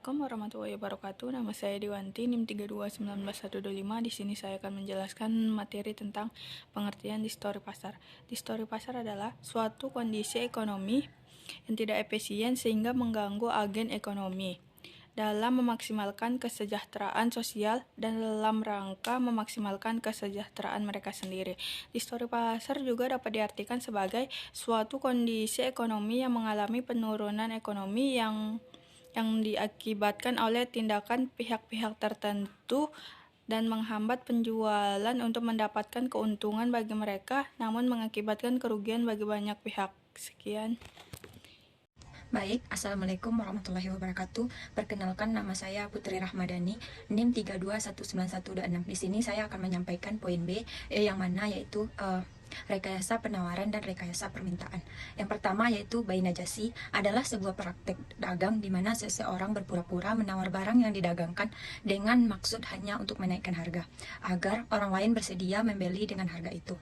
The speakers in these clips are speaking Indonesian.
Assalamualaikum warahmatullahi wabarakatuh. Nama saya Dewanti, NIM 3219125. Di sini saya akan menjelaskan materi tentang pengertian distori pasar. Distori pasar adalah suatu kondisi ekonomi yang tidak efisien sehingga mengganggu agen ekonomi dalam memaksimalkan kesejahteraan sosial dan dalam rangka memaksimalkan kesejahteraan mereka sendiri. Distori pasar juga dapat diartikan sebagai suatu kondisi ekonomi yang mengalami penurunan ekonomi yang diakibatkan oleh tindakan pihak-pihak tertentu dan menghambat penjualan untuk mendapatkan keuntungan bagi mereka, namun mengakibatkan kerugian bagi banyak pihak. Sekian. Baik, Assalamualaikum warahmatullahi wabarakatuh. Perkenalkan, nama saya Putri Rahmadani, NIM 3219126. Di sini saya akan menyampaikan poin B, yang mana yaitu rekayasa penawaran dan rekayasa permintaan. Yang pertama yaitu bai najasi adalah sebuah praktek dagang di mana seseorang berpura-pura menawar barang yang didagangkan dengan maksud hanya untuk menaikkan harga, agar orang lain bersedia membeli dengan harga itu.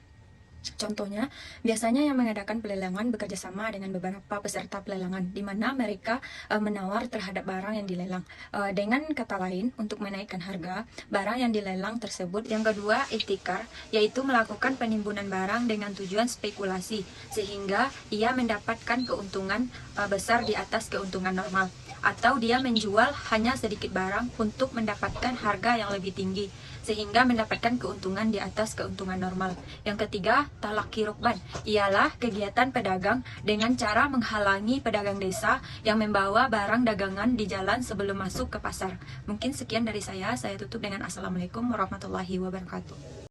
Contohnya, biasanya yang mengadakan pelelangan bekerja sama dengan beberapa peserta pelelangan, di mana mereka menawar terhadap barang yang dilelang. Dengan kata lain, untuk menaikkan harga barang yang dilelang tersebut. Yang kedua, ihtikar, yaitu melakukan penimbunan barang dengan tujuan spekulasi, sehingga ia mendapatkan keuntungan besar di atas keuntungan normal. Atau dia menjual hanya sedikit barang untuk mendapatkan harga yang lebih tinggi, sehingga mendapatkan keuntungan di atas keuntungan normal. Yang ketiga, talaki rukban, ialah kegiatan pedagang dengan cara menghalangi pedagang desa yang membawa barang dagangan di jalan sebelum masuk ke pasar. Mungkin sekian dari saya tutup dengan Assalamualaikum warahmatullahi wabarakatuh.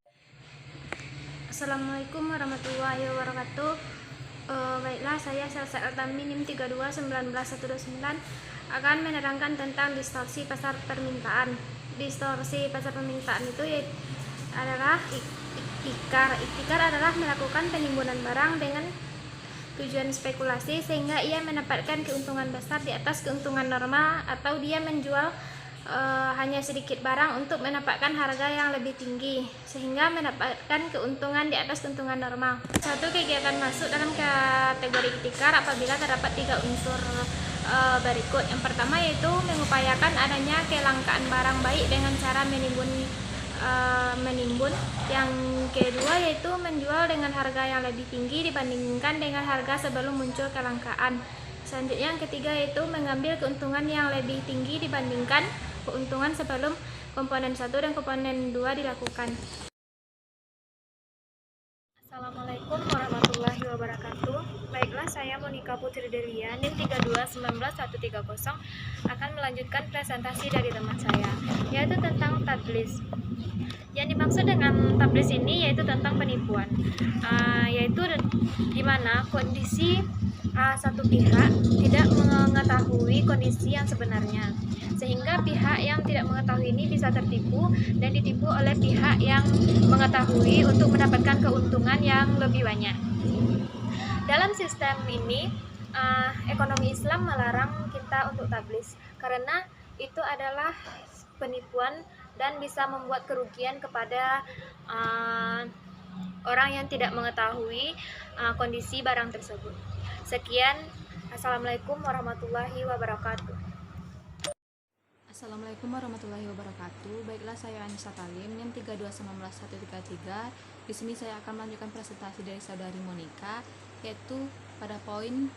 Assalamualaikum warahmatullahi wabarakatuh. Baiklah, saya Salsa Altami, NIM 3299129 akan menerangkan tentang distorsi pasar permintaan. Distorsi pasar permintaan itu adalah iktikar. Iktikar adalah melakukan penimbunan barang dengan tujuan spekulasi sehingga ia mendapatkan keuntungan besar di atas keuntungan normal, atau dia menjual hanya sedikit barang untuk mendapatkan harga yang lebih tinggi sehingga mendapatkan keuntungan di atas keuntungan normal. Satu kegiatan masuk dalam kategori iktikar apabila terdapat 3 unsur berikut. Yang pertama yaitu mengupayakan adanya kelangkaan barang baik dengan cara menimbun. Yang kedua yaitu menjual dengan harga yang lebih tinggi dibandingkan dengan harga sebelum muncul kelangkaan. Selanjutnya yang ketiga yaitu mengambil keuntungan yang lebih tinggi dibandingkan keuntungan sebelum komponen 1 dan komponen 2 dilakukan. Assalamualaikum warahmatullahi wabarakatuh. Baiklah, saya Monika Putri Delia, NIM 3219130 akan melanjutkan presentasi dari teman saya, yaitu tentang tadlis. Yang dimaksud dengan tadlis ini yaitu tentang penipuan, yaitu di mana kondisi satu pihak tidak mengetahui kondisi yang sebenarnya, sehingga pihak yang tidak mengetahui ini bisa tertipu dan ditipu oleh pihak yang mengetahui untuk mendapatkan keuntungan yang lebih banyak. Dalam sistem ini, ekonomi Islam melarang kita untuk tablis karena itu adalah penipuan dan bisa membuat kerugian kepada orang yang tidak mengetahui kondisi barang tersebut. Sekian, Assalamualaikum warahmatullahi wabarakatuh. Assalamualaikum warahmatullahi wabarakatuh. Baiklah, saya Anissa Talim, NIM 3219133. Di sini saya akan melanjutkan presentasi dari saudari Monika, yaitu pada poin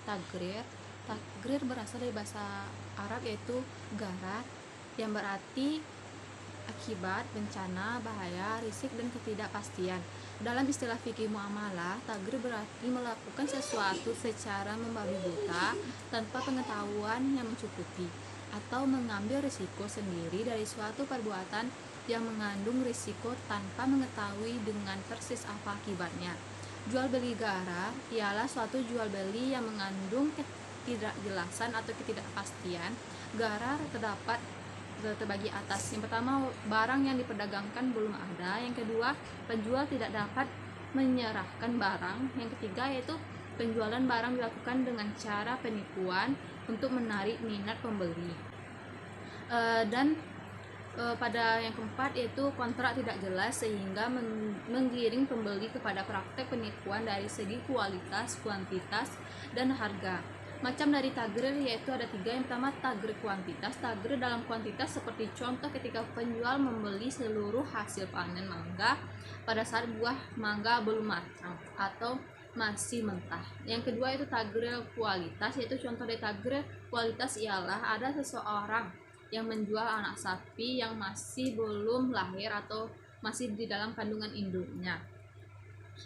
tagrir. Tagrir berasal dari bahasa Arab yaitu garat, yang berarti akibat, bencana, bahaya, risik, dan ketidakpastian. Dalam istilah fikih muamalah, tagrir berarti melakukan sesuatu secara membabi buta tanpa pengetahuan yang mencukupi, atau mengambil risiko sendiri dari suatu perbuatan yang mengandung risiko tanpa mengetahui dengan persis apa akibatnya. Jual beli gara ialah suatu jual beli yang mengandung ketidakjelasan atau ketidakpastian. Gara terdapat terbagi atas. Yang pertama, barang yang diperdagangkan belum ada. Yang kedua, penjual tidak dapat menyerahkan barang. Yang ketiga yaitu penjualan barang dilakukan dengan cara penipuan untuk menarik minat pembeli. Pada yang keempat yaitu kontrak tidak jelas sehingga menggiring pembeli kepada praktek penipuan dari segi kualitas, kuantitas, dan harga. Macam dari tagrir yaitu ada 3. Yang pertama tagrir kuantitas. Tagrir dalam kuantitas seperti contoh ketika penjual membeli seluruh hasil panen mangga pada saat buah mangga belum matang atau masih mentah. Yang kedua itu tagrir kualitas, yaitu contoh dari tagrir kualitas ialah ada seseorang yang menjual anak sapi yang masih belum lahir atau masih di dalam kandungan induknya.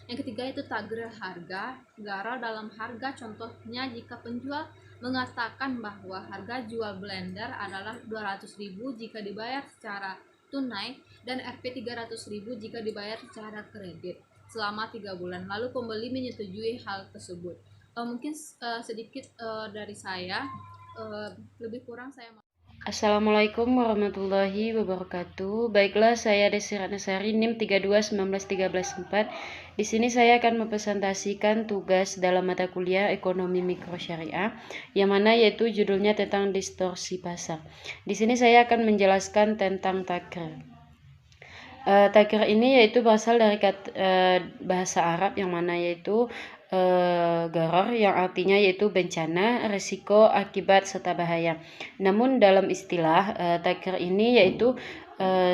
Yang ketiga itu tagrir harga. Garal dalam harga, contohnya jika penjual mengatakan bahwa harga jual blender adalah 200.000 jika dibayar secara tunai dan Rp 300.000 jika dibayar secara kredit selama 3 bulan. Lalu pembeli menyetujui hal tersebut. Mungkin sedikit dari saya, lebih kurang saya. Assalamualaikum warahmatullahi wabarakatuh. Baiklah, saya Desi Ratnasari, NIM 32191314. Di sini saya akan mempresentasikan tugas dalam mata kuliah Ekonomi Mikro Syariah, yang mana yaitu judulnya tentang distorsi pasar. Di sini saya akan menjelaskan tentang takrir. Takrir ini yaitu berasal dari bahasa Arab yang mana yaitu gharar, yang artinya yaitu bencana, risiko, akibat, serta bahaya. Namun dalam istilah takrir ini yaitu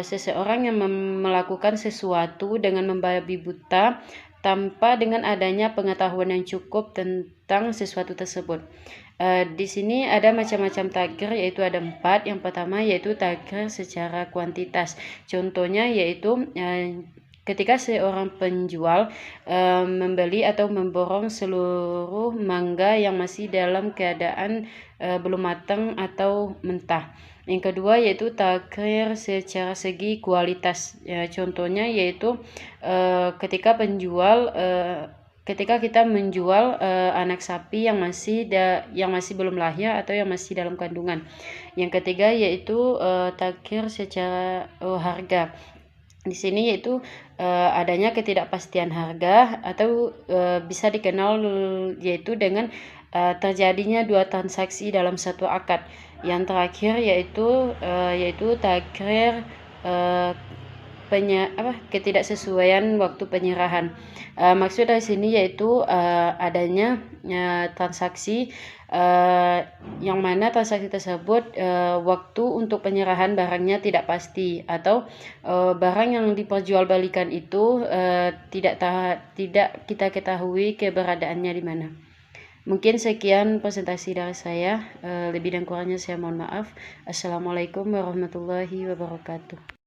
seseorang yang melakukan sesuatu dengan membabi buta tanpa dengan adanya pengetahuan yang cukup tentang sesuatu tersebut. Di sini ada macam-macam takrir, yaitu ada 4. Yang pertama yaitu takrir secara kuantitas. Contohnya yaitu ketika seorang penjual membeli atau memborong seluruh mangga yang masih dalam keadaan belum matang atau mentah. Yang kedua yaitu takrir secara segi kualitas. Contohnya yaitu ketika kita menjual anak sapi yang masih belum lahir atau yang masih dalam kandungan. Yang ketiga yaitu takrir secara harga. Di sini yaitu adanya ketidakpastian harga atau bisa dikenal yaitu dengan terjadinya 2 transaksi dalam satu akad. Yang terakhir yaitu takrir ketidaksesuaian waktu penyerahan. Maksud dari sini yaitu adanya transaksi yang mana transaksi tersebut waktu untuk penyerahan barangnya tidak pasti, atau barang yang diperjualbelikan itu tidak kita ketahui keberadaannya di mana. Mungkin sekian presentasi dari saya, lebih dan kurangnya saya mohon maaf. Assalamualaikum warahmatullahi wabarakatuh.